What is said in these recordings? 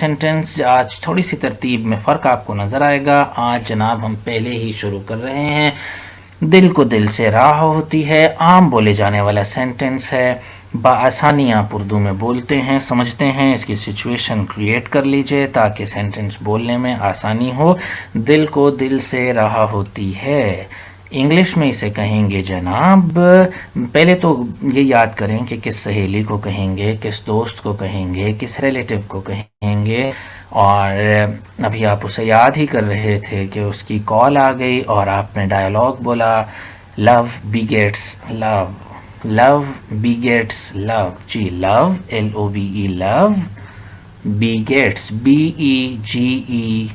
Sentence आज थोड़ी सी तरतीब में फ़र्क आपको नज़र आएगा। आज जनाब हम पहले ही शुरू कर रहे हैं। दिल को दिल से राह होती है आम बोले जाने वाला सेंटेंस है। बआसानी आप उर्दू में बोलते हैं, समझते हैं। इसकी सिचुएशन क्रिएट कर लीजिए ताकि सेंटेंस बोलने में आसानी हो। दिल को दिल से राह होती है, इंग्लिश में इसे कहेंगे जनाब। पहले तो ये याद करें कि किस सहेली को कहेंगे, किस दोस्त को कहेंगे, किस रिलेटिव को कहेंगे। और अभी आप उसे याद ही कर रहे थे कि उसकी कॉल आ गई और आपने डायलॉग बोला, love begets love, love begets love. जी, love LOVE love, begets BEGETS।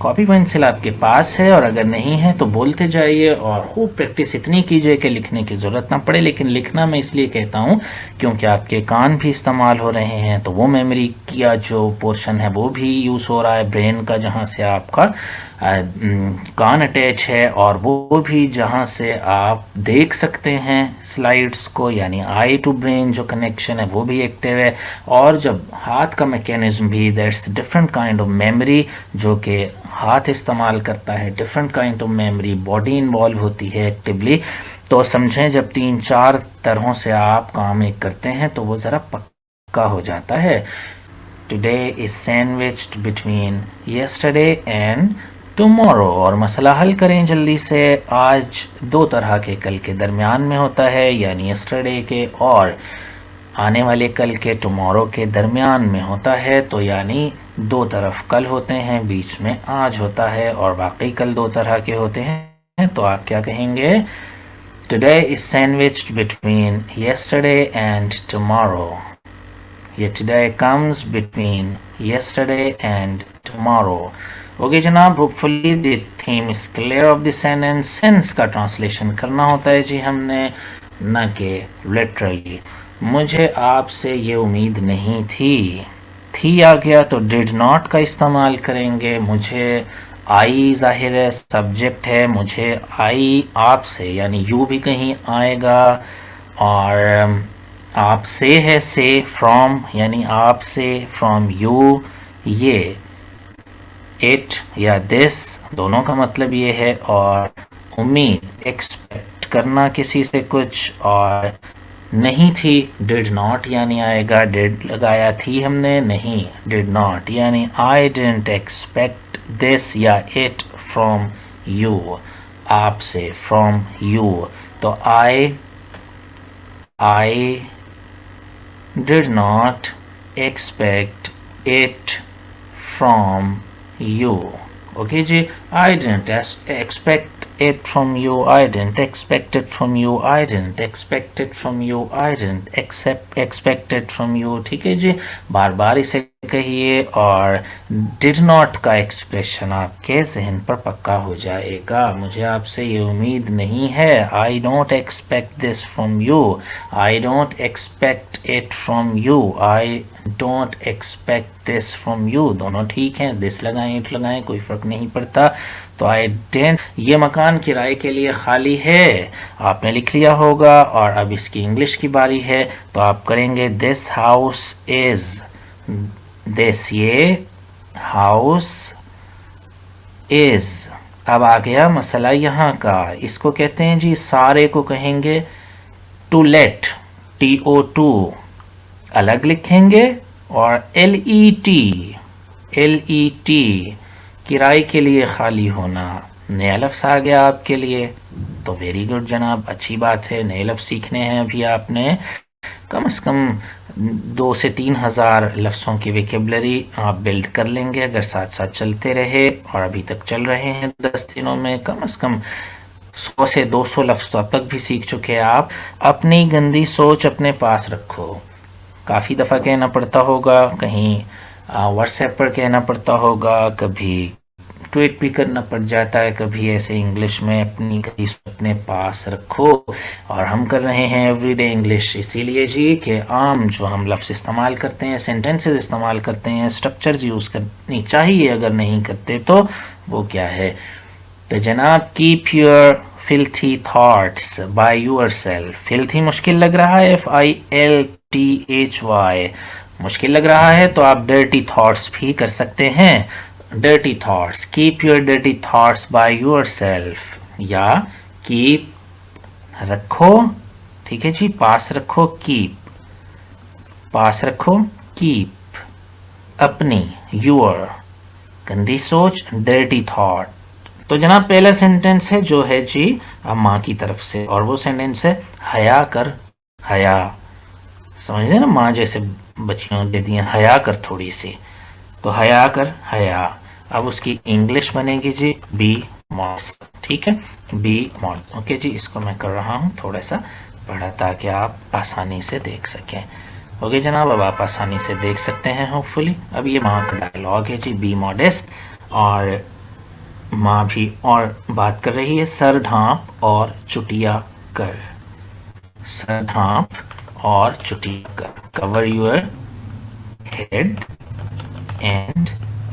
Copy pencil आपके पास है और अगर नहीं है तो बोलते जाइए और खूब प्रैक्टिस इतनी कीजिए कि लिखने की ज़रूरत ना पड़े। लेकिन लिखना मैं इसलिए कहता हूँ क्योंकि आपके कान भी इस्तेमाल हो रहे हैं, तो वो मेमोरी का जो पोर्शन है वो भी यूज़ हो रहा है, ब्रेन का, जहाँ से आपका कान अटैच है, और वो भी जहाँ से आप देख सकते हैं स्लाइड्स को, यानी आई टू ब्रेन जो कनेक्शन है वो भी एक्टिव है। और जब हाथ का मैकेनिज्म भी, that's different kind of memory, जो कि हाथ इस्तेमाल करता है, different kind of memory, body involve होती है एक्टिवली। तो समझें जब 3-4 तरहों से आप काम एक करते हैं तो वो ज़रा पक्का हो जाता है। Today is sandwiched between yesterday and tomorrow. और मसला हल करें जल्दी से। आज 2 तरह के कल के दरमियान में होता है, यानी येस्टरडे के और आने वाले कल के, टुमारो के दरमियान में होता है। तो यानी 2 तरफ कल होते हैं, बीच में आज होता है, और वाकई कल 2 तरह के होते हैं। तो आप क्या कहेंगे? Today is sandwiched between yesterday and tomorrow. ये today comes between yesterday and tomorrow. Okay जनाब, hopefully the theme is clear of the sentence. Sense का ट्रांसलेशन करना होता है जी हमने, न कि लिटरली। मुझे आपसे ये उम्मीद नहीं थी आ गया तो डिड नॉट का इस्तेमाल करेंगे। मुझे आई जाहिर है सब्जेक्ट है, मुझे आई आपसे, यानी यू भी कहीं आएगा। और आपसे है से, फ्रॉम यानी आपसे, फ्रॉम यू। ये इट या दिस दोनों का मतलब ये है। और उम्मीद, एक्सपेक्ट करना किसी से कुछ, और नहीं थी, डिड नॉट यानी आएगा। डिड लगाया, थी हमने नहीं, डिड नॉट यानी आई डिडंट एक्सपेक्ट दिस या इट फ्रॉम यू, आपसे, फ्रॉम यू। तो I did not expect it from you. Okay जी, I didn't expect it from you, I didn't expect it from you, I didn't expect it from you, I didn't expect it from you। ठीक है जी, बार बार इसे कहिए और did not का expression आपके जहन पर पक्का हो जाएगा। मुझे आपसे ये उम्मीद नहीं है, I don't expect this from you, I don't expect it from you, I don't expect this from you। दोनों ठीक हैं, this लगाएं इट लगाएं कोई फर्क नहीं पड़ता। तो I didn't, ये मकान किराए के लिए खाली है, आपने लिख लिया होगा। और अब इसकी इंग्लिश की बारी है, तो आप करेंगे this house is, this ये हाउस इज। अब आ गया मसला यहाँ का, इसको कहते हैं जी, सारे को कहेंगे टू लेट, TO2 अलग लिखेंगे, और LET किराए के लिए खाली होना, नया लफ्ज़ आ गया आपके लिए। तो वेरी गुड जनाब, अच्छी बात है, नए लफ्ज़ सीखने हैं अभी आपने। कम से कम 2 से 3 हज़ार लफ्ज़ों की वोकैबुलरी आप बिल्ड कर लेंगे अगर साथ साथ चलते रहे। और अभी तक चल रहे हैं 10 दिनों में, कम से कम 100 से 200 लफ्ज़ तो अब तक भी सीख चुके हैं आप। अपनी गंदी सोच अपने पास रखो, काफ़ी दफ़ा कहना पड़ता होगा, कहीं व्हाट्सएप पर कहना पड़ता होगा, कभी ट्वीट भी करना पड़ जाता है, कभी ऐसे इंग्लिश में, अपनी गंदी सोच अपने पास रखो। और हम कर रहे हैं एवरीडे इंग्लिश इसीलिए जी कि आम जो हम लफ्ज़ इस्तेमाल करते हैं, सेंटेंसेस इस्तेमाल करते हैं, स्ट्रक्चर्स यूज़ करनी चाहिए, अगर नहीं करते तो वो क्या है। तो जनाब, keep your filthy thoughts by yourself। filthy मुश्किल लग रहा है, FILTHY, मुश्किल लग रहा है तो आप डर्टी थॉट्स भी कर सकते हैं। Dirty thoughts, keep your dirty thoughts by your self, या कीप रखो, ठीक है जी, पास रखो, कीप, पास रखो, कीप, अपनी, योर, गंदी सोच, डर्टी थॉट। तो जनाब पहला सेंटेंस है जो है जी माँ की तरफ से, और वो सेंटेंस है हया कर, हया, समझ रहे ना, माँ जैसे बच्चियों देती हैं हया कर थोड़ी सी, तो हया कर, हया। अब उसकी इंग्लिश बनेगी जी बी मॉडस्ट, ठीक है, बी मॉडस्ट। ओके जी, इसको मैं कर रहा हूँ थोड़ा सा बड़ा ताकि आप आसानी से देख सकें। ओके जनाब, अब आप आसानी से देख सकते हैं होपफुली। अब ये माँ का डायलॉग है जी, बी मॉडेस्ट, और माँ भी और बात कर रही है, सर ढांप और चुटिया कर, सर ढांप और चुटिया कर, कवर योर हेड एंड,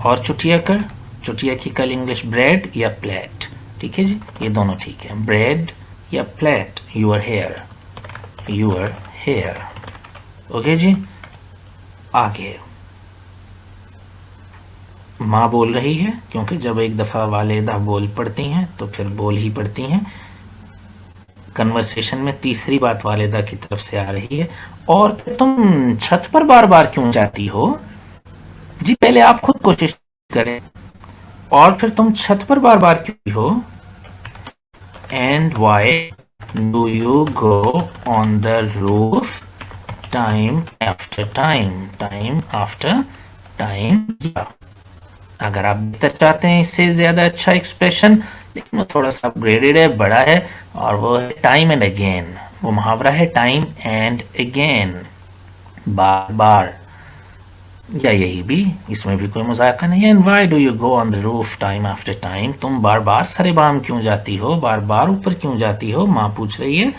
और चुटिया कर, चुटिया की कल इंग्लिश ब्रेड या प्लेट, ठीक है जी, ये दोनों ठीक है, ब्रेड या plate, your hair, your hair. Okay जी, आगे माँ बोल रही है, क्योंकि जब एक दफ़ा वालिदा बोल पड़ती हैं तो फिर बोल ही पड़ती हैं। कन्वर्सेशन में तीसरी बात वालिदा की तरफ से आ रही है, और तुम छत पर बार बार क्यों जाती हो? जी पहले आप खुद कोशिश करें, और फिर तुम छत पर बार बार क्यों हो? And why do you go on the roof time after time, time after time. अगर आप बेहतर चाहते हैं इससे ज्यादा अच्छा एक्सप्रेशन, लेकिन वो थोड़ा सा अपग्रेडेड है, बड़ा है, और वो है टाइम एंड अगेन, वो मुहावरा है टाइम एंड अगेन, बार बार, या यही भी, इसमें भी कोई मजाका नहीं है। And why do you go on the roof time after time, तुम बार बार सरेबाम क्यों जाती हो, बार बार ऊपर क्यों जाती हो, माँ पूछ रही है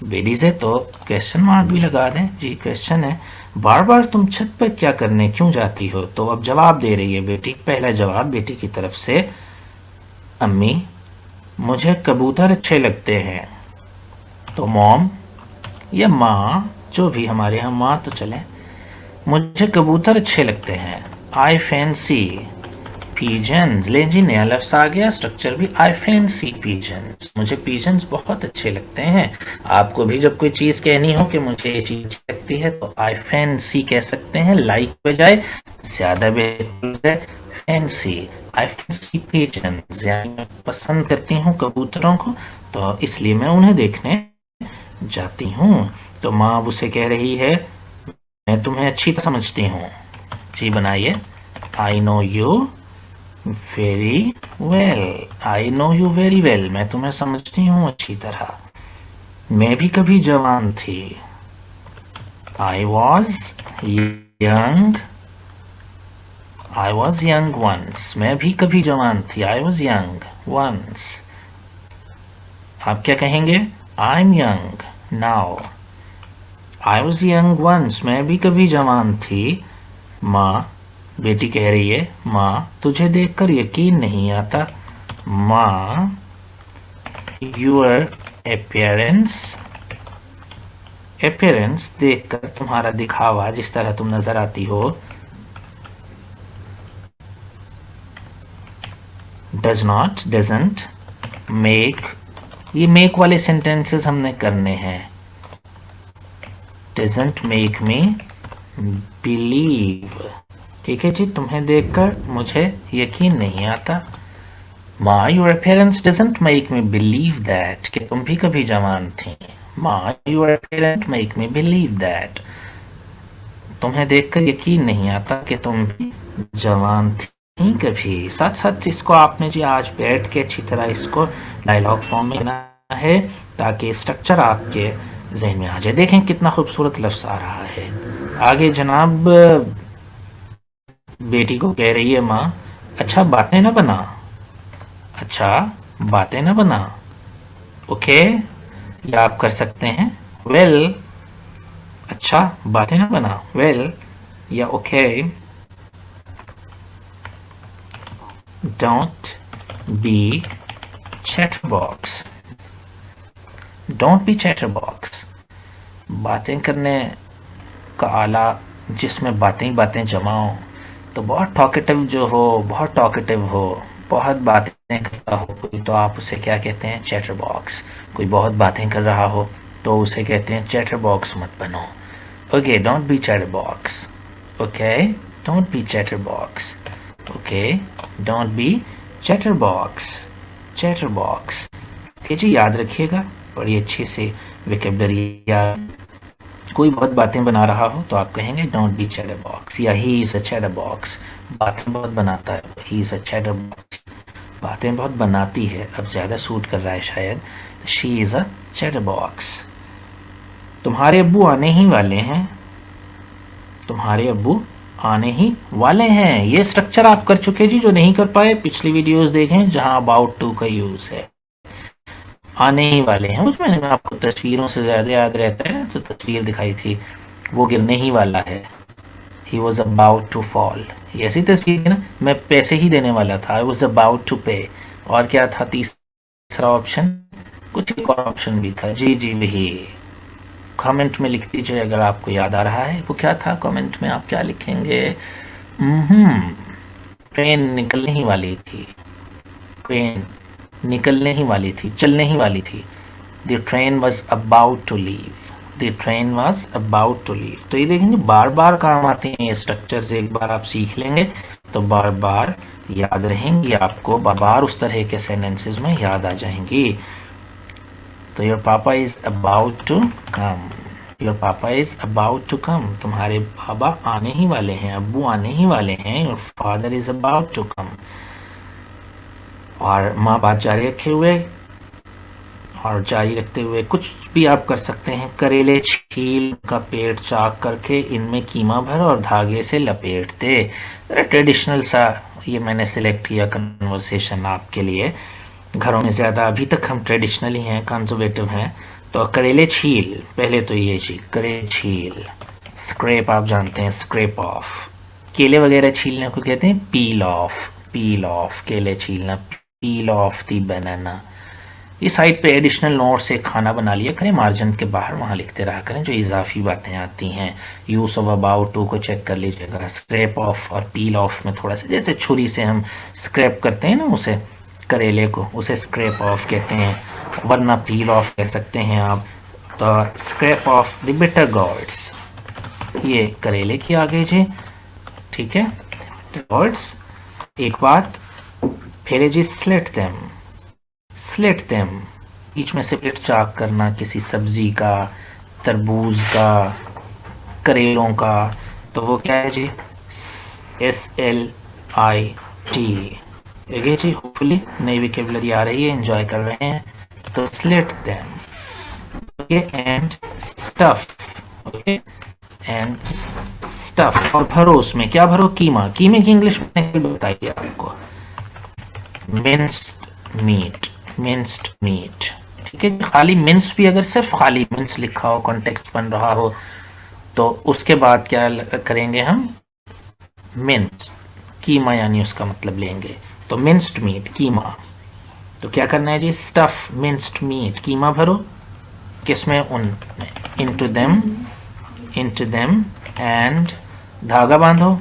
बेटी से, तो क्वेश्चन मार्क भी लगा दें जी, क्वेश्चन है, बार बार तुम छत पर क्या करने क्यों जाती हो? तो अब जवाब दे रही है बेटी, पहला जवाब बेटी की तरफ से, अम्मी मुझे कबूतर अच्छे लगते हैं। तो मॉम या माँ, जो भी हमारे यहाँ माँ तो चले, मुझे कबूतर अच्छे लगते हैं, आई फैंसी पीजन्स। ले जी, नया लफ्ज आ गया, स्ट्रक्चर भी, आई फैंसी पीजन्स, मुझे पीजन्स बहुत अच्छे लगते हैं। आपको भी जब कोई चीज कहनी हो कि मुझे ये चीज लगती है तो आई फैंसी कह सकते हैं, लाइक बजाय, ज्यादा बेहतर है फैंसी, आई फैंसी पीजन्स, यानी मैं पसंद करती हूँ कबूतरों को, तो इसलिए मैं उन्हें देखने जाती हूँ। तो माँ उसे कह रही है मैं तुम्हें अच्छी तरह समझती हूँ, जी बनाइए, I know you very well, I know you very well, मैं तुम्हें समझती हूँ अच्छी तरह। मैं भी कभी जवान थी, I was young, I was young ones, मैं भी कभी जवान थी, आई वॉज यंग वंस। आप क्या कहेंगे? I am young now, I was young ones, मैं भी कभी जवान थी। माँ, बेटी कह रही है, माँ तुझे देखकर यकीन नहीं आता, माँ योर अपीयरेंस, अपीयरेंस देखकर, तुम्हारा दिखावा, जिस तरह तुम नजर आती हो, डज नॉट, डजंट मेक, ये मेक वाले सेंटेंसेस हमने करने हैं, डजंट मेक मी बिलीव, ठीक है जी, तुम्हें देखकर मुझे यकीन नहीं आता। माँ your appearance doesn't make me believe that, कि तुम भी कभी जवान थी, माँ your appearance make me believe that, तुम्हें देखकर यकीन नहीं आता कि तुम भी जवान थी कभी। साथ साथ इसको आपने जी आज बैठ के अच्छी तरह इसको डायलॉग फॉर्म में लेना है, ताकि स्ट्रक्चर आपके जहन में आ जाए। देखें कितना खूबसूरत लफ्ज आ रहा है। आगे जनाब बेटी को कह रही है माँ, अच्छा बातें ना बना, अच्छा बातें ना बना, ओके, या आप कर सकते हैं वेल, अच्छा बातें ना बना, वेल, या okay, don't B chatterbox, don't be chatterbox, बातें करने का आला जिसमें बातें ही बातें जमा हो। तो बहुत टॉकेटिव जो हो, बहुत टॉकेटिव हो, बहुत बातें करता हो कोई, तो आप उसे क्या कहते हैं? Chatter box. कोई बहुत बातें कर रहा हो तो उसे कहते हैं चैटर बॉक्स मत बनो। Okay, don't be chatter box. Okay, don't be chatter box. Okay, don't be chatter box. Chatter box. Okay जी, याद रखिएगा बड़ी अच्छी से विकेबलरी। याद, कोई बहुत बातें बना रहा हो तो आप कहेंगे डोंट बी चैटर बॉक्स, या he is a chatter box. बातें बहुत बनाता है, he is a chatter box. बातें बहुत बनाती है, अब ज़्यादा सूट कर रहा है शायद। She is a chatter box. तुम्हारे अब्बू आने ही वाले हैं। तुम्हारे अब्बू आने ही वाले हैं। ये स्ट्रक्चर आप कर चुके जी, जो नहीं कर पाए पिछली वीडियोस देखें जहां अबाउट टू का यूज है। आने ही वाले हैं, उसमें मैंने आपको तस्वीरों से ज़्यादा याद रहता है, तो तस्वीर दिखाई थी, वो गिरने ही वाला है। He was about to fall. ऐसी तस्वीर है ना, मैं पैसे ही देने वाला था, आई वॉज अबाउट टू पे। और क्या था तीसरा ऑप्शन? कुछ एक और ऑप्शन भी था जी जी, वही। कमेंट में लिख दीजिए अगर आपको याद आ रहा है वो क्या था। कमेंट में आप क्या लिखेंगे? ट्रेन निकलने ही वाली थी। ट्रेन निकलने ही वाली थी, चलने ही वाली थी। The train was about to leave. The train was about to leave. तो ये देखेंगे बार बार काम आते हैं ये स्ट्रक्चर्स। एक बार आप सीख लेंगे तो बार बार याद रहेंगी आपको, बार बार उस तरह के सेंटेंसेस में याद आ जाएंगी। तो your papa is about to come. Your papa is about to come. तुम्हारे बाबा आने ही वाले हैं, अब्बू आने ही वाले हैं। Your father is about to come. और माँ बात जारी रखे हुए, और जारी रखते हुए कुछ भी आप कर सकते हैं। करेले छील का पेट चाक करके इनमें कीमा भर और धागे से लपेट दे। ट्रेडिशनल सा ये मैंने सिलेक्ट किया कन्वर्सेशन आपके लिए। घरों में ज़्यादा अभी तक हम ट्रेडिशनल ही हैं, कंजर्वेटिव हैं। तो करेले छील, पहले तो ये चीज करेले छील। स्क्रैप आप जानते हैं, स्क्रैप ऑफ। केले वगैरह छीलने को कहते हैं पील ऑफ। पील ऑफ, केले छीलना, पील ऑफ दी बनाना। इस साइड पे एडिशनल नोट से खाना बना लिया करें, मार्जिन के बाहर वहाँ लिखते रहा करें जो इजाफी बातें आती हैं। यूज ऑफ अबाउट टू को चेक कर लीजिएगा। स्क्रैप ऑफ और पील ऑफ में थोड़ा सा, जैसे छुरी से हम स्क्रैप करते हैं ना उसे, करेले को, उसे स्क्रैप ऑफ कहते हैं, वरना पील ऑफ कह सकते हैं आप। तो scrape of the bitter gourds, ये करेले की आगे जी, ठीक है। गॉड्स, एक बात फिर है जी, स्लिट देम। स्लिट देम, बीच में से पेट चाक करना किसी सब्जी का, तरबूज का, करेलों का। तो वो क्या है जी? SLIT। देखिए जी, होपफुली नई विकेबलरी आ रही है, एंजॉय कर रहे हैं। तो slit them, okay, and stuff. Okay, and stuff, और भरो उसमें, क्या भरो? कीमा। कीमे की इंग्लिश में बताइए आपको, मिन्स्ड मीट। मिन्स्ड मीट, ठीक है। खाली मिन्स भी, अगर सिर्फ खाली मिन्स लिखा हो, कॉन्टेक्स्ट बन रहा हो, तो उसके बाद क्या करेंगे हम? मिन्स, कीमा, यानी उसका मतलब लेंगे। तो मिन्स्ड मीट, कीमा। तो क्या करना है जी? स्टफ मिन्स्ड मीट, कीमा भरो किसमें? उन, into them, into them, and धागा बांधो,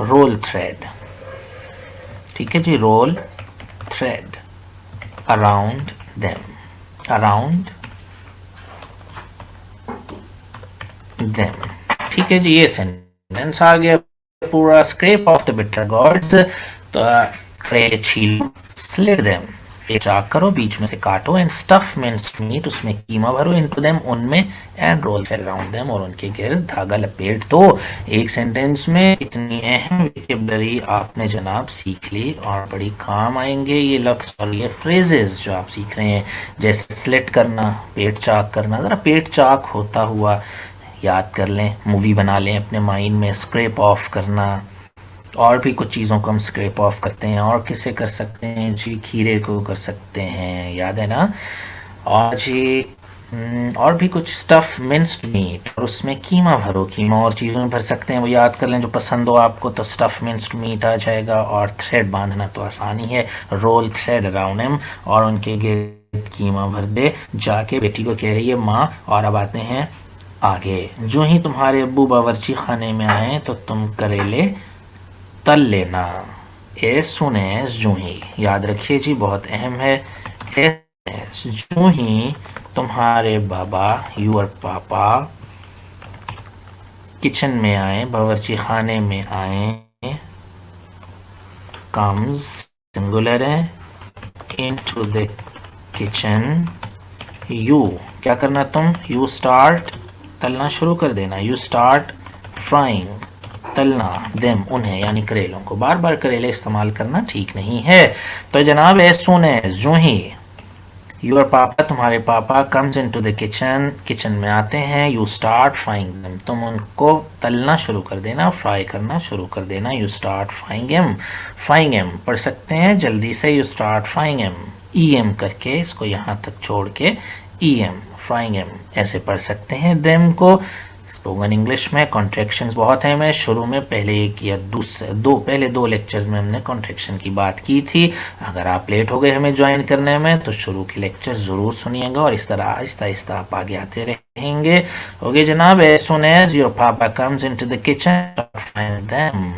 रोल थ्रेड, ठीक है जी, roll thread around them, around them, ठीक है जी। ये सेंटेंस आ गया पूरा। Scrap of the bitter gourds, तो करेले छीलो, स्लिट देम, एक चाक करो, बीच में से काटो, एंड स्टफ मिन्स्ड मीट, उसमें कीमा भरो, इनटू देम, उनमें, एंड रोल अराउंड देम, और उनके गिर्द धागा लपेट दो। एक सेंटेंस में इतनी अहम वोकैबुलरी आपने जनाब सीख ली, और बड़ी काम आएंगे ये लफ्ज और ये फ्रेजेस जो आप सीख रहे हैं। जैसे स्लिट करना, पेट चाक करना, ज़रा पेट चाक होता हुआ याद कर लें, मूवी बना लें अपने माइंड में। स्क्रैप ऑफ करना, और भी कुछ चीज़ों को हम स्क्रैप ऑफ करते हैं। और किसे कर सकते हैं जी? खीरे को कर सकते हैं, याद है ना। और जी और भी कुछ, स्टफ मिन्स्ड मीट, और उसमें कीमा भरो, कीमा और चीज़ों में भर सकते हैं, वो याद कर लें जो पसंद हो आपको। तो स्टफ मिन्स्ड मीट आ जाएगा। और थ्रेड बांधना तो आसानी है, रोल थ्रेड अराउंड हिम, और उनके गिर्द कीमा भर दे। जाके बेटी को कह रही है माँ। और अब आते हैं आगे, जो ही तुम्हारे अब्बू बावर्ची खाने में आए तो तुम करेले तल लेना। एज सुन एज, जो ही, याद रखिए जी, बहुत अहम है। एज, जो ही तुम्हारे बाबा, योर पापा, किचन में आए, बावर्ची खाने में आए, कम्स सिंगुलर है, इनटू द किचन, यू, क्या करना तुम, यू स्टार्ट, तलना शुरू कर देना, यू स्टार्ट फ्राइंग, तलना, देम, उन्हें, यानी करेलों को। बार बार करेले इस्तेमाल करना ठीक नहीं है। तो जनाब, एज सुन एज, जो ही योर पापा, तुम्हारे पापा, comes into the kitchen, kitchen में आते हैं, यू स्टार्ट फ्राइंग देम, तुम उनको तलना शुरू कर देना, फ्राई करना शुरू कर देना, you start frying M. Frying M पढ़ सकते हैं जल्दी से, you start frying M, E M करके, इसको यहाँ तक छोड़ के ई एम, फ्राइंग एम, ऐसे पढ़ सकते हैं। देम को स्पोकन इंग्लिश में कॉन्ट्रैक्शंस बहुत हैं। मैं शुरू में पहले एक या पहले दो लेक्चर्स में हमने कॉन्ट्रैक्शन की बात की थी। अगर आप लेट हो गए हमें ज्वाइन करने में तो शुरू के लेक्चर ज़रूर सुनिएगा और इस तरह आहिस्ता आहिस्ता आप आगे आते रहेंगे। ओके जनाब, एज सुन एज योर पापा comes into the kitchen, find them,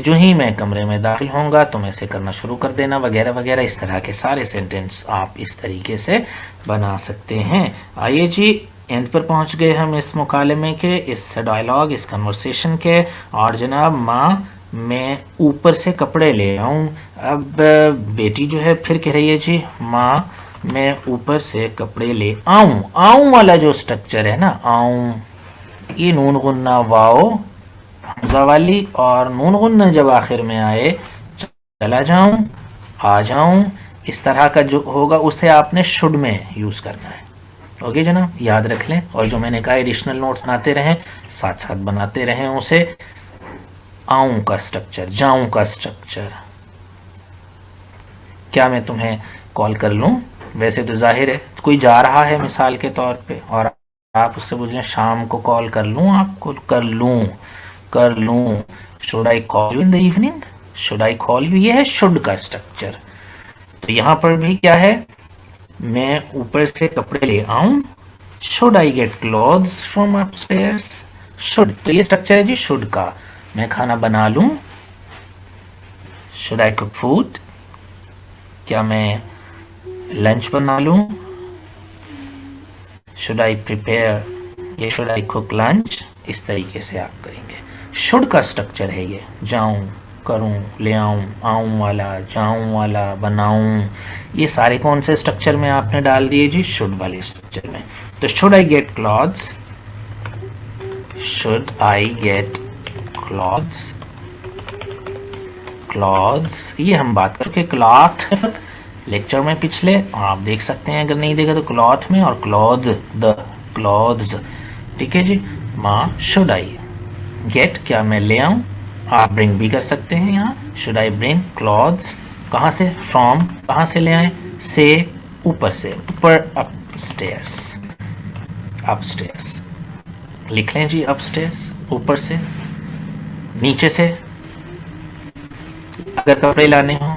जो ही मैं कमरे में दाखिल होऊंगा तुम ऐसे करना शुरू कर देना, वगैरह वगैरह। इस तरह के सारे सेंटेंस आप इस तरीके से बना सकते हैं। आइए जी, एंड पर पहुंच गए हम इस मुकालमे के, इस डायलॉग, इस कन्वर्सेशन के। और जनाब, माँ मैं ऊपर से कपड़े ले आऊँ। अब बेटी जो है फिर कह रही है जी, माँ मैं ऊपर से कपड़े ले आऊँ। आऊँ वाला जो स्ट्रक्चर है ना, आऊँ, ये नून गुन्ना वाओ हमजा वाली, और नून गुन्ना जब आखिर में आए, चला जाऊं, आ जाऊं, इस तरह का जो होगा उसे आपने शुड में यूज करना है। ओके जनाब, याद रख लें। और जो मैंने कहा एडिशनल नोट्स बनाते रहें, साथ साथ बनाते रहें उसे। आऊं का स्ट्रक्चर, जाऊं का स्ट्रक्चर, क्या मैं तुम्हें कॉल कर लूं? वैसे तो जाहिर है कोई जा रहा है मिसाल के तौर पे, और आप उससे बोलिए शाम को कॉल कर लूं आपको, कर लूं। Should I call you in the evening, should I call you, ये है शुड का स्ट्रक्चर। तो यहां पर भी क्या है, मैं ऊपर से कपड़े ले आऊं, should I get clothes from upstairs, should, तो ये स्ट्रक्चर है जी शुड का। मैं खाना बना लूं, शुड आई कुक फूड, क्या मैं लंच बना लूं, शुड आई प्रिपेयर, ये शुड आई कुक लंच, इस तरीके से आप करेंगे। शुड का स्ट्रक्चर है ये, जाऊं, करूं, ले आऊं, आऊं वाला, जाऊं वाला, बनाऊं, ये सारे कौन से स्ट्रक्चर में आपने डाल दिए जी, शुड वाले स्ट्रक्चर में। तो should I get clothes, should I get clothes, clothes, ये हम बात कर चुके क्लॉथ लेक्चर में पिछले, आप देख सकते हैं अगर नहीं देखा तो, क्लॉथ में, और क्लॉथ, द क्लॉथ्स, ठीक है जी। माँ शुड आई गेट, क्या मैं ले आऊं, आप ब्रिंग भी कर सकते हैं यहाँ, शुड आई ब्रिंग क्लॉथ्स, कहाँ से, फ्रॉम, कहाँ से ले आए, से, ऊपर से, ऊपर, अपस्टेयर्स, अपस्टेयर्स लिख लें जी, अपस्टेयर्स ऊपर से, नीचे से अगर कपड़े लाने हो,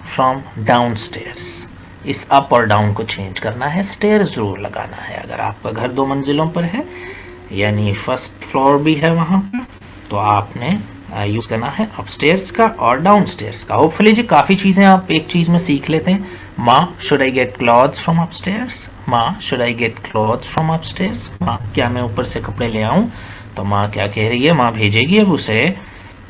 फ्रॉम डाउनस्टेयर्स, इस अप और डाउन को चेंज करना है, स्टेयर्स जरूर लगाना है। अगर आपका घर 2 मंजिलों पर है, यानी फर्स्ट फ्लोर भी है वहां पर, तो आपने यूज करना है अपस्टेयर्स का और डाउनस्टेयर्स का। होपफुली जी काफी चीजें आप एक चीज में सीख लेते हैं। माँ should I get clothes from upstairs, माँ should I get clothes from upstairs, माँ क्या मैं ऊपर से कपड़े ले आऊं। तो माँ क्या कह रही है, माँ भेजेगी अब उसे,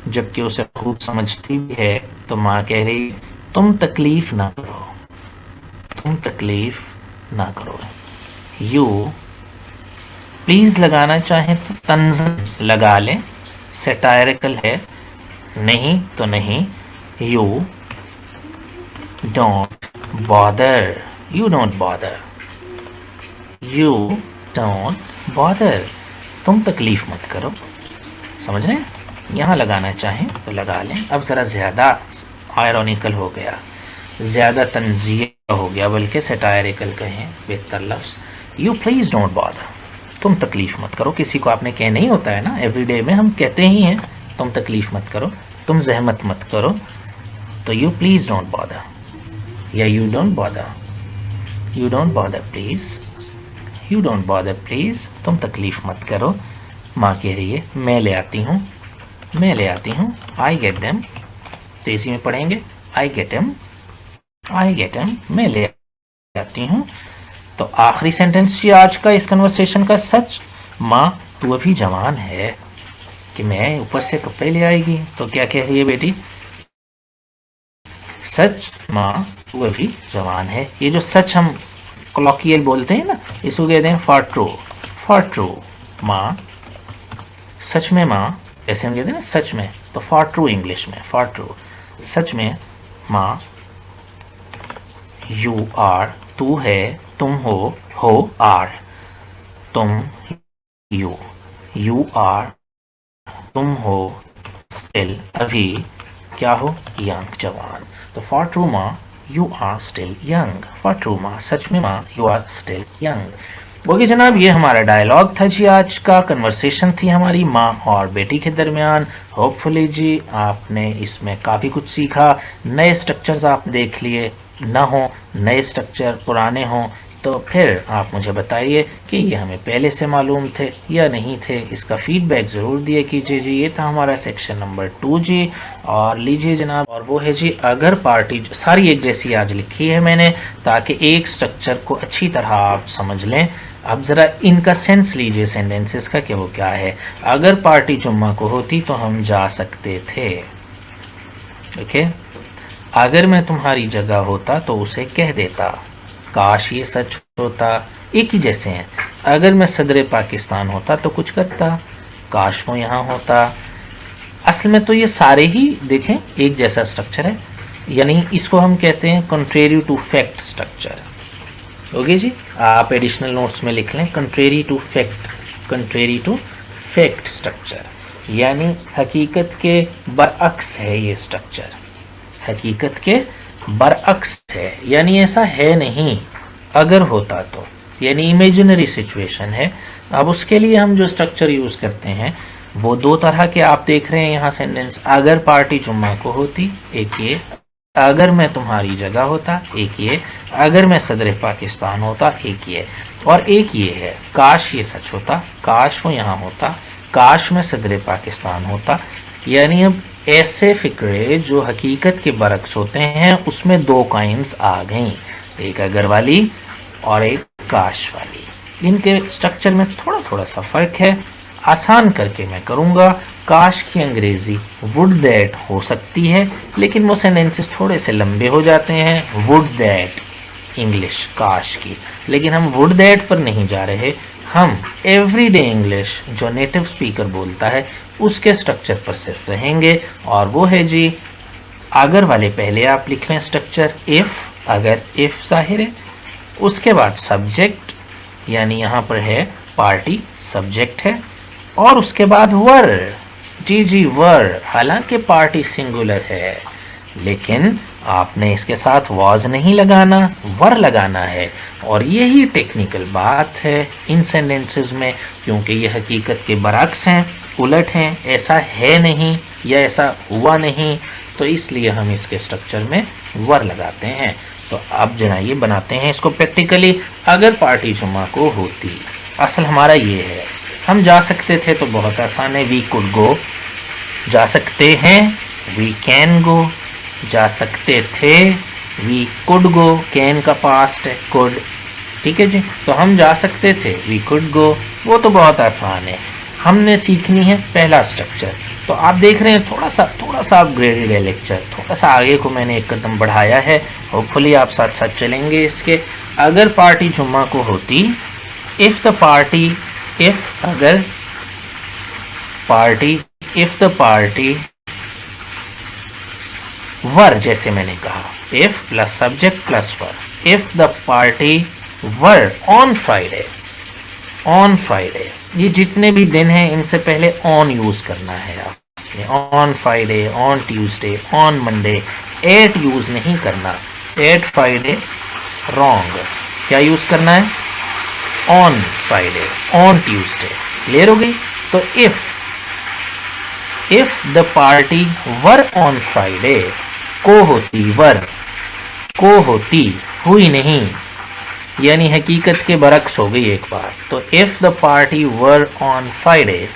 जबकि उसे खूब समझती भी है। तो माँ कह रही, तुम तकलीफ ना करो, तुम तकलीफ ना करो। यू, प्लीज लगाना चाहे तो तंज लगा लें, सेटायरिकल है, नहीं तो नहीं। You don't bother, you don't bother, you don't bother, तुम तकलीफ मत करो। समझ रहे हैं, यहाँ लगाना चाहें तो लगा लें। अब ज़रा ज़्यादा आयरॉनिकल हो गया, ज़्यादा तंज़िया हो गया, बल्कि सेटायरिकल कहें बेहतर लफ्ज़। यू प्लीज़ डोंट बॉदर, तुम तकलीफ़ मत करो। किसी को आपने कह नहीं होता है ना, एवरीडे में हम कहते ही हैं तुम तकलीफ़ मत करो, तुम जहमत मत करो। तो यू प्लीज़ डोंट बॉदर, या you don't bother, you don't bother please, you don't bother please, तुम तकलीफ मत करो। माँ कह रही है मैं ले आती हूँ, मैं ले आती हूँ। आई गेट देम, तेजी में पढ़ेंगे, I get M, I get M, मैं ले आती हूँ। तो आखिरी सेंटेंस जी आज का इस कन्वर्सेशन का, सच माँ तू अभी जवान है कि मैं ऊपर से कपड़े ले आएगी। तो क्या कह रही है बेटी, सच माँ तू अभी जवान है। ये जो सच हम कॉलोकियल बोलते हैं ना, इसको कहते हैं फॉर ट्रू। फॉर ट्रू माँ, सच में माँ, ऐसे हम कहते हैं ना सच में, तो फॉर ट्रू इंग्लिश में फॉर ट्रू, सच में माँ। यू आर, तू है, तुम हो आर, तुम, यू आर, तुम हो, स्टिल अभी, क्या हो, यंग जवान। तो फॉर ट्रू माँ you are still young, for true माँ, सच में माँ you are still young. Okay जनाब, ये हमारा डायलॉग था जी, आज का कन्वर्सेशन थी हमारी माँ और बेटी के दरमियान। होपफुली जी आपने इसमें काफ़ी कुछ सीखा, नए स्ट्रक्चर्स आप देख लिए, ना हो नए स्ट्रक्चर पुराने हों तो फिर आप मुझे बताइए कि ये हमें पहले से मालूम थे या नहीं थे। इसका फीडबैक ज़रूर दिया कीजिए जी। ये था हमारा सेक्शन नंबर 2 जी। और लीजिए जनाब, और वो है जी अगर पार्टी, सारी एक जैसी आज लिखी है मैंने ताकि एक स्ट्रक्चर को अच्छी तरह आप समझ लें। अब ज़रा इनका सेंस लीजिए सेंटेंसेस का कि वो क्या है। अगर पार्टी जुम्मा को होती तो हम जा सकते थे। ओके, अगर मैं तुम्हारी जगह होता तो उसे कह देता, काश ये सच होता, एक ही जैसे हैं। अगर मैं सदर पाकिस्तान होता तो कुछ करता, काश वो यहाँ होता। असल में तो ये सारे ही देखें एक जैसा स्ट्रक्चर है, यानी इसको हम कहते हैं contrary to fact structure. Okay जी, आप एडिशनल नोट्स में लिख लें contrary to fact, contrary to fact structure, यानी हकीकत के बरअक्स है ये स्ट्रक्चर, हकीकत के बरअक्स है, यानी ऐसा है नहीं। अगर होता तो, यानी इमेजिनरी सिचुएशन है। अब उसके लिए हम जो स्ट्रक्चर यूज़ करते हैं वो दो तरह के आप देख रहे हैं यहाँ सेंटेंस। अगर पार्टी जुम्मा को होती, एक ये, अगर मैं तुम्हारी जगह होता, एक ये, अगर मैं सदर पाकिस्तान होता, एक ये, और एक ये है काश ये सच होता, काश वो यहाँ होता, काश मैं सदर पाकिस्तान होता। यानी अब ऐसे फिक्रे जो हकीकत के बरक्स होते हैं उसमें दो काइंस आ गई, एक अगर वाली और एक काश वाली। इनके स्ट्रक्चर में थोड़ा थोड़ा सा फ़र्क है। आसान करके मैं करूँगा, काश की अंग्रेज़ी वुड दैट हो सकती है, लेकिन वो सेंटेंसेस थोड़े से लंबे हो जाते हैं। वुड दैट इंग्लिश काश की, लेकिन हम वुड दैट पर नहीं जा रहे, हम एवरीडे इंग्लिश जो नेटिव स्पीकर बोलता है उसके स्ट्रक्चर पर सिर्फ रहेंगे, और वो है जी अगर वाले पहले आप लिख लें स्ट्रक्चर, इफ़, अगर इफ़ जाहिर है, उसके बाद सब्जेक्ट, यानी यहाँ पर है पार्टी सब्जेक्ट है, और उसके बाद वर, जी वर, हालांकि पार्टी सिंगुलर है लेकिन आपने इसके साथ वाज नहीं लगाना, वर लगाना है। और यही टेक्निकल बात है इन सेंटेंसेस में, क्योंकि ये हकीकत के बरअक्स हैं, उलट हैं, ऐसा है नहीं या ऐसा हुआ नहीं, तो इसलिए हम इसके स्ट्रक्चर में वर लगाते हैं। तो अब जनाइए बनाते हैं इसको प्रैक्टिकली। अगर पार्टी जुम्मा को होती, असल हमारा ये है, हम जा सकते थे तो बहुत आसान है, वी कुड गो, जा सकते हैं वी कैन गो, जा सकते थे वी कुड गो, कैन का पास्ट है, कुड, ठीक है जी। तो हम जा सकते थे वी कुड गो, वो तो बहुत आसान है। हमने सीखनी है पहला स्ट्रक्चर। तो आप देख रहे हैं थोड़ा सा अपग्रेडेड है लेक्चर, थोड़ा सा आगे को मैंने एक कदम बढ़ाया है। होपफुली आप साथ साथ चलेंगे इसके। अगर पार्टी जुम्मा को होती, इफ़ द पार्टी, इफ़ अगर पार्टी, इफ़ द पार्टी वर, जैसे मैंने कहा if plus subject plus were, if the party were on Friday, on Friday, ये जितने भी दिन हैं इनसे पहले ऑन यूज करना है आपने, on Friday, on Tuesday, on Monday, at use नहीं करना, एट फ्राइडे रॉन्ग, क्या यूज करना है, on Friday, on Tuesday, clear हो गई। तो if the party were on Friday, को होती वर, को होती, हुई नहीं, यानी हकीकत के बरक्स हो गई एक बार। तो if the party were on Friday,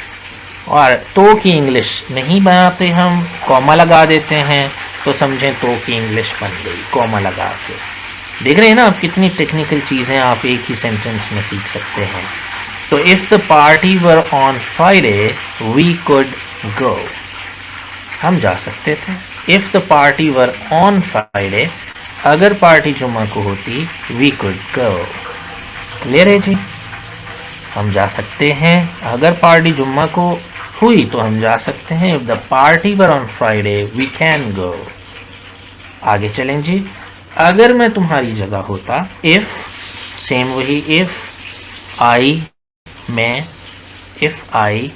और तो की इंग्लिश नहीं बनाते हम, कॉमा लगा देते हैं, तो समझें तो की इंग्लिश बन गई कॉमा लगा के। देख रहे हैं ना आप कितनी टेक्निकल चीज़ें आप एक ही सेंटेंस में सीख सकते हैं। तो if the party were on Friday we could go, हम जा सकते थे। If the party were on Friday, अगर पार्टी जुम्मा को होती, वी कुड गो। क्लियर है जी, हम जा सकते हैं। अगर पार्टी जुम्मा को हुई तो हम जा सकते हैं। If the party were on Friday we can go. आगे चलें जी। अगर मैं तुम्हारी जगह होता, इफ़ सेम वही, इफ़ आई, मैं, इफ़ आई,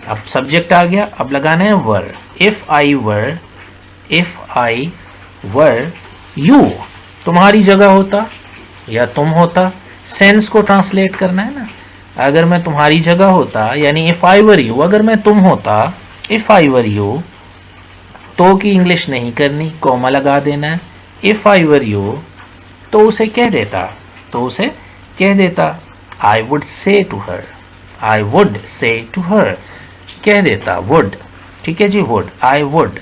अब सब्जेक्ट आ गया, अब लगाना है वर। इफ़ आई वर यू, तुम्हारी जगह होता या तुम होता, सेंस को ट्रांसलेट करना है ना। अगर मैं तुम्हारी जगह होता यानी इफ़ आई वर यू, अगर मैं तुम होता, इफ़ आई वर यू, तो की इंग्लिश नहीं करनी, कॉमा लगा देना है। इफ़ आई वर यू, तो उसे कह देता I would say to her, I would say to her, कह देता वुड, ठीक है जी, would, I would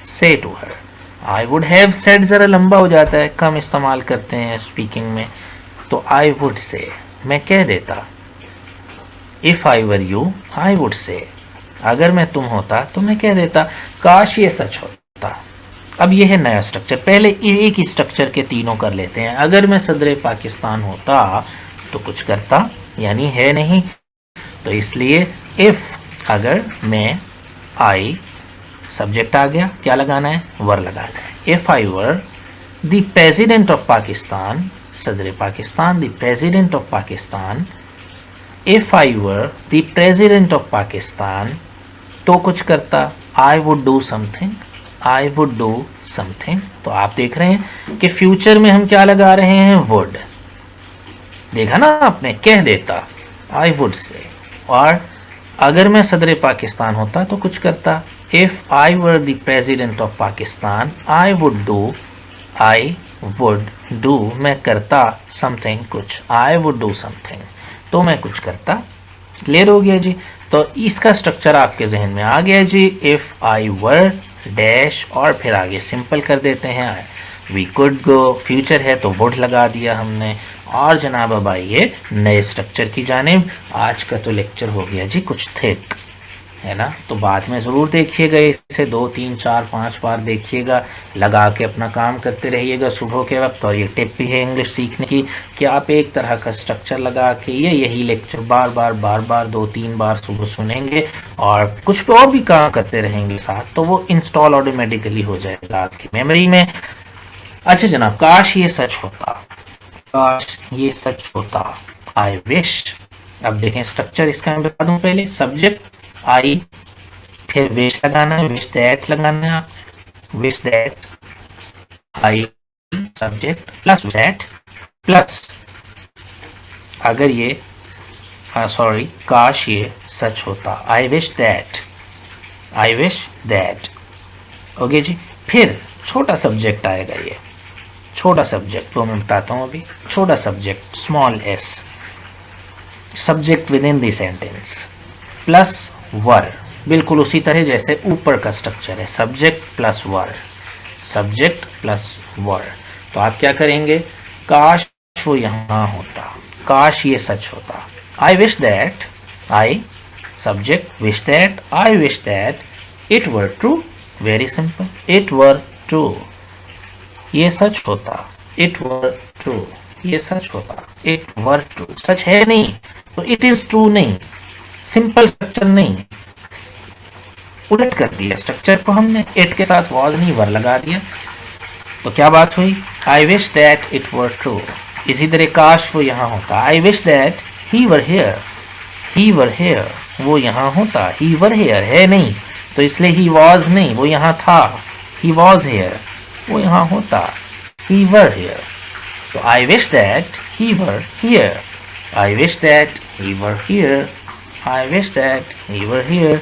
say to her. I would have said ज़रा लंबा हो जाता है, कम इस्तेमाल करते हैं स्पीकिंग में, तो आई वुड से, मैं कह देता। If I were you I would से, अगर मैं तुम होता तो मैं कह देता काश ये सच होता। अब ये है नया स्ट्रक्चर, पहले एक ही स्ट्रक्चर के तीनों कर लेते हैं। अगर मैं सदर पाकिस्तान होता तो कुछ करता, यानी है नहीं, तो इसलिए इफ़, अगर मैं, आई, सब्जेक्ट आ गया, क्या लगाना है, वर लगाना है। If I were the president of Pakistan, सदर Pakistan, the president of Pakistan, if I were the president of Pakistan, तो कुछ करता, I would do something, I would do something. तो आप देख रहे हैं कि फ्यूचर में हम क्या लगा रहे हैं, वुड। देखा ना आपने, कह देता आई वुड से। और अगर मैं सदर पाकिस्तान होता तो कुछ करता, if I were the president of Pakistan I would do, मैं करता समथिंग, कुछ, आई वुड डू समथिंग, तो मैं कुछ करता। क्लियर हो गया जी। तो इसका स्ट्रक्चर आपके जहन में आ गया जी। इफ़ आई वर डैश, और फिर आगे सिंपल कर देते हैं, वी कुड गो, फ्यूचर है तो वुड लगा दिया हमने। और जनाब अब आइए नए स्ट्रक्चर की जानिब। आज का तो लेक्चर हो गया जी कुछ थिक, है ना, तो बाद में ज़रूर देखिएगा, इसे 2, 3, 4, 5 बार देखिएगा, लगा के अपना काम करते रहिएगा सुबह के वक्त। और ये टिप भी है इंग्लिश सीखने की कि आप एक तरह का स्ट्रक्चर लगा के यही लेक्चर बार बार 2, 3 बार सुबह सुनेंगे और कुछ पे और भी काम करते रहेंगे साथ, तो वो इंस्टॉल ऑटोमेटिकली हो जाएगा आपकी मेमोरी में। अच्छा जनाब, काश ये सच होता, काश ये सच होता, आई विश। अब देखें स्ट्रक्चर इसका मैं बता दूं, पहले सब्जेक्ट आई, फिर विश लगाना है, विश दैट लगाना है, wish that, I subject plus that plus, अगर ये सॉरी, काश ये सच होता, आई विश दैट। ओके जी। फिर छोटा सब्जेक्ट आएगा, ये छोटा सब्जेक्ट तो मैं बताता हूँ अभी। छोटा subject small S, subject within the sentence plus were, बिल्कुल उसी तरह जैसे ऊपर का स्ट्रक्चर है, subject plus were, subject plus were. तो आप क्या करेंगे, काश वो यहाँ होता, काश ये सच होता, I wish that, I subject, wish that, I wish that it were true, very simple, it were true, ये सच होता, इट वर ट्रू, ये सच होता, इट वर ट्रू, सच है नहीं तो इट इज ट्रू नहीं, सिंपल स्ट्रक्चर नहीं, उलट कर दिया स्ट्रक्चर को हमने, इट के साथ वॉज नहीं वर लगा दिया। तो क्या बात हुई, I wish that it were true. इसी तरह काश वो यहाँ होता, I wish that he were here, वो यहाँ होता, ही वर हेयर है नहीं तो इसलिए ही वॉज नहीं, वो यहाँ था, ही वॉज हेयर, वो यहाँ होता, ही वर हेयर। तो आई wish that he were here, I wish that he were here, I wish that he were here.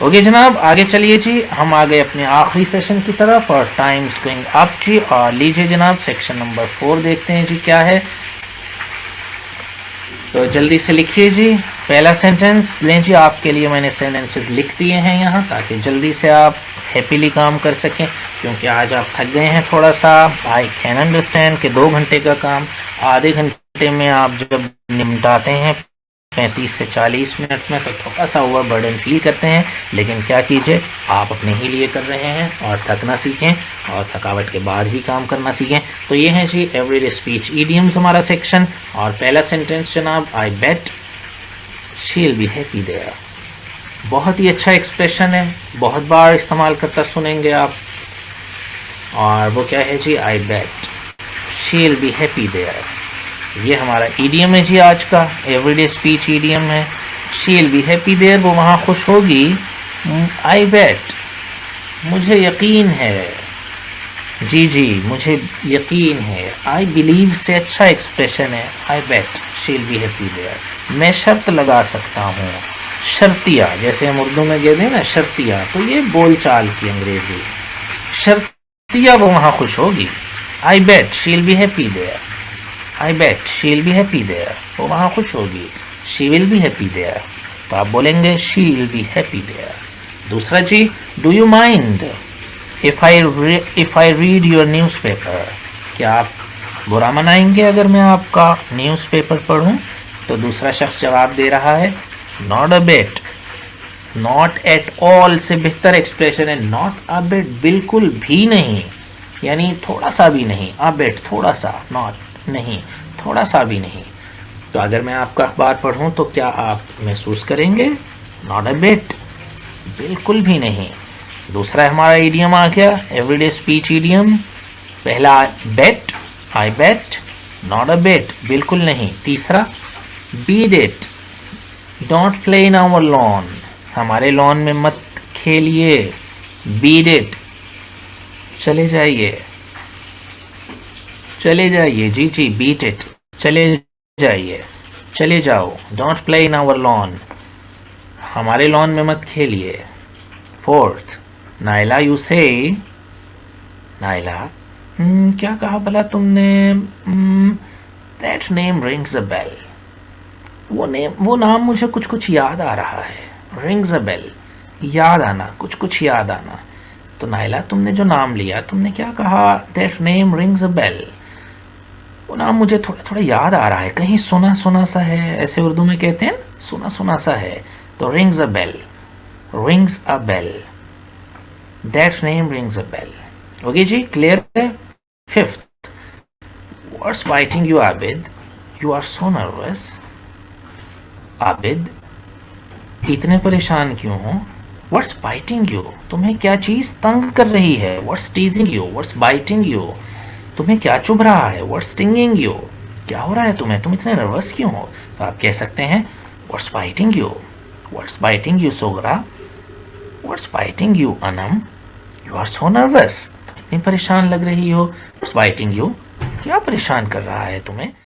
Okay जनाब, आगे चलिए जी, हम आ गए अपने आखिरी सेशन की तरफ और टाइम्स गोइंग अप जी। और लीजिए जनाब सेक्शन नंबर 4 देखते हैं जी क्या है। तो जल्दी से लिखिए जी। पहला सेंटेंस लें जी, आपके लिए मैंने सेंटेंसेस लिख दिए हैं यहाँ, ताकि जल्दी से आप हैप्पीली काम कर सकें, क्योंकि आज आप थक गए हैं थोड़ा सा। आई कैन अंडरस्टैंड कि 2 घंटे का काम आधे घंटे में आप जब निपटाते हैं 35 से 40 मिनट में, तो थोड़ा सा ओवरबर्डन फील करते हैं। लेकिन क्या कीजिए, आप अपने ही लिए कर रहे हैं, और थकना सीखें, और थकावट के बाद भी काम करना सीखें। तो ये है जी एवरीडे स्पीच इडियम्स हमारा सेक्शन। और पहला सेंटेंस जनाब, I bet she will be happy there. बहुत ही अच्छा एक्सप्रेशन है, बहुत बार इस्तेमाल करता सुनेंगे आप। और वो क्या है जी, I bet she will be happy there. ये हमारा ईडियम है जी आज का, एवरीडे स्पीच ईडियम है। She will be happy there, वो वहाँ खुश होगी। आई बेट, मुझे यकीन है। जी जी, मुझे यकीन है। आई बिलीव से अच्छा एक्सप्रेशन है I bet she will be happy there. मैं शर्त लगा सकता हूँ, शर्तिया, जैसे हम उर्दू में कहते हैं ना शर्तिया, तो ये बोलचाल की अंग्रेजी। शर्तिया वो वहाँ खुश होगी। I bet she will be happy there. I bet she will be happy there, वो वहाँ खुश होगी। She will be happy there, तो आप बोलेंगे she will be happy there. दूसरा जी, do you mind if I read your newspaper. क्या आप बुरा मनाएंगे अगर मैं आपका न्यूज़पेपर पढ़ूं? तो दूसरा शख्स जवाब दे रहा है, not a bit. Not at all से बेहतर एक्सप्रेशन है नॉट अ बिट, बिल्कुल भी नहीं, यानी थोड़ा सा भी नहीं। अ बिट थोड़ा सा, नॉट नहीं, थोड़ा सा भी नहीं। तो अगर मैं आपका अखबार पढ़ूं तो क्या आप महसूस करेंगे? नॉट अ बिट, बिल्कुल भी नहीं। दूसरा हमारा इडियम आ गया, एवरीडे स्पीच इडियम। पहला बेट, आई बेट, नॉट अ बिट, बिल्कुल नहीं। तीसरा, beat it, don't play in our lawn, हमारे लॉन में मत खेलिए। बीट इट, चले जाइए, चले जाइए। जी जी, बीट इट, चले जाइए, चले जाओ। Don't play in our lawn, हमारे लॉन में मत खेलिए। Fourth, Naila you say, Naila क्या कहा भला तुमने? That name rings a bell, वो नाम मुझे कुछ कुछ याद आ रहा है। रिंग्स अ बेल, याद आना, कुछ कुछ याद आना। तो नाइला, तुमने जो नाम लिया, तुमने क्या कहा? That name rings a bell, वो नाम मुझे थोड़ा थोड़ा याद आ रहा है, कहीं सुना सुना सा है, ऐसे उर्दू में कहते हैं, सुना सुना सा है। तो rings a bell, rings a bell, that name rings a bell. Okay जी, क्लियर है। Fifth, what's biting you Abid, you are so nervous. Abid, इतने परेशान क्यों हो? व्हाट्स बाइटिंग यू, तुम्हें क्या चीज तंग कर रही है? What's टीजिंग you, what's biting you, तुम्हें क्या चुभ रहा है? व्हाट्स स्टिंगिंग यू, क्या हो रहा है तुम्हें, तुम इतने नर्वस क्यों हो? तो आप कह सकते हैं, what's biting you, what's biting you Sogra, what's biting you Anam, you are so nervous, तुम इतनी परेशान लग रही हो। व्हाट्स बाइटिंग यू, क्या परेशान कर रहा है तुम्हें?